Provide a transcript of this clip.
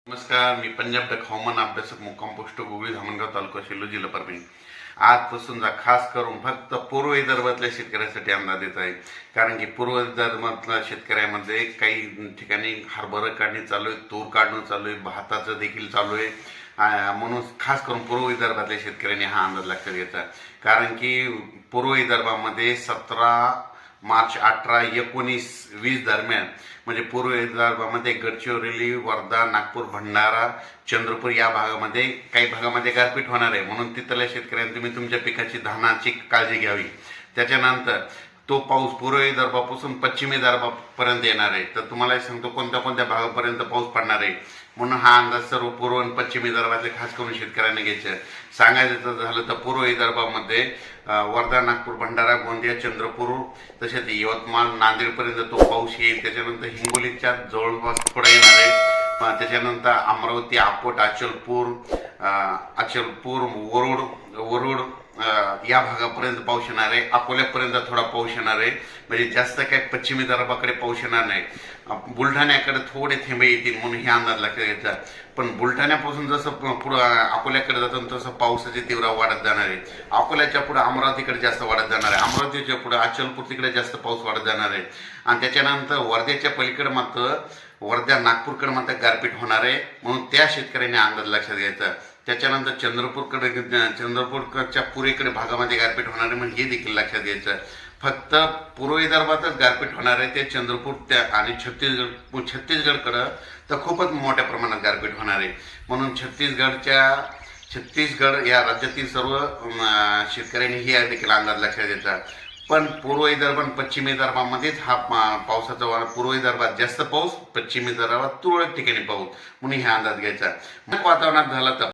नमस्कार, मी पंजाब डक हवामान अभ्यासक मुक्काम पोस्ट गुगळी धामणगाव तालुका सेलू जिल्हा परभणी. आजपासून खास करून फक्त पूर्व विदर्भातल्या शेतकऱ्यांसाठी अंदाज देत आहे. कारण की पूर्व विदर्भातल्या शेतकऱ्यांमध्ये काही ठिकाणी हरभरा काढणी चालू आहे, तूर काढणं चालू आहे, भाताचं देखील चालू आहे. म्हणून खास करून पूर्व विदर्भातल्या शेतकऱ्यांनी हा अंदाज लक्षात घ्यायचा. कारण की पूर्व विदर्भामध्ये 17 मार्च 18, 19, 20 दरम्यान म्हणजे पूर्व विदर्भामध्ये गडचिरोली, वर्धा, नागपूर, भंडारा, चंद्रपूर या भागामध्ये काही भागामध्ये गारपीट होणार आहे. म्हणून तिथल्या शेतकऱ्यांनी तुम्ही तुमच्या पिकाची धानाची काळजी घ्यावी. त्याच्यानंतर तो पाऊस पूर्व विदर्भापासून पश्चिम विदर्भापर्यंत येणार आहे. तर तुम्हाला सांगतो कोणत्या कोणत्या भागापर्यंत पाऊस पडणार आहे. म्हणून हा अंदाज सर्व पूर्व आणि पश्चिम विदर्भातले खास करून शेतकऱ्यांनी घ्यायचं. सांगायचं झालं तर पूर्व विदर्भामध्ये वर्धा, नागपूर, भंडारा, गोंदिया, चंद्रपूर तसेच यवतमाळ, नांदेडपर्यंत तो पाऊस येईल. त्याच्यानंतर हिंगोलीच्या जवळपास थोडा येणार आहे. त्याच्यानंतर अमरावती, अकोट, अचलपूर, वरुड या भागापर्यंत पाऊस येणार आहे. अकोल्यापर्यंत थोडा पाऊस येणार आहे. म्हणजे जास्त काही पश्चिम विदर्भाकडे पाऊस येणार नाही. बुलढाण्याकडे थोडे थेंबे येतील म्हणून हे अंदाज लक्षात घ्यायचा. पण बुलढाण्यापासून जसं पुढं अकोल्याकडे जातं तसं पावसाची तीव्र वाढत जाणार आहे. अकोल्याच्या पुढे अमरावतीकडे जास्त वाढत जाणार आहे. अमरावतीच्या पुढे अचलपूर तिकडे जास्त पाऊस वाढत जाणार आहे. आणि त्याच्यानंतर वर्ध्याच्या पलीकडे मात्र वर्धा, नागपूरकडे मात्र गारपीट होणार आहे. म्हणून त्या शेतकऱ्यांनी अंदाज लक्षात घ्यायचा. त्याच्यानंतर चंद्रपूरच्या पूर्वेकडे भागामध्ये गारपीट होणार आहे. म्हणजे हे देखील लक्षात घ्यायचं. फक्त पूर्व विदर्भातच गारपीट होणार आहे. ते चंद्रपूर आणि छत्तीसगडकडं तर खूपच मोठ्या प्रमाणात गारपीट होणार आहे. म्हणून छत्तीसगड या राज्यातील सर्व शेतकऱ्यांनी हे देखील अंदाज लक्षात घ्यायचा. पण पूर्व विदर्भ आणि पश्चिम विदर्भामध्येच हा पावसाचा पूर्व विदर्भात जास्त पाऊस, पश्चिम विदर्भात तुरळक ठिकाणी पाऊस म्हणून हा अंदाज घ्यायचा. वातावरणात झाला तर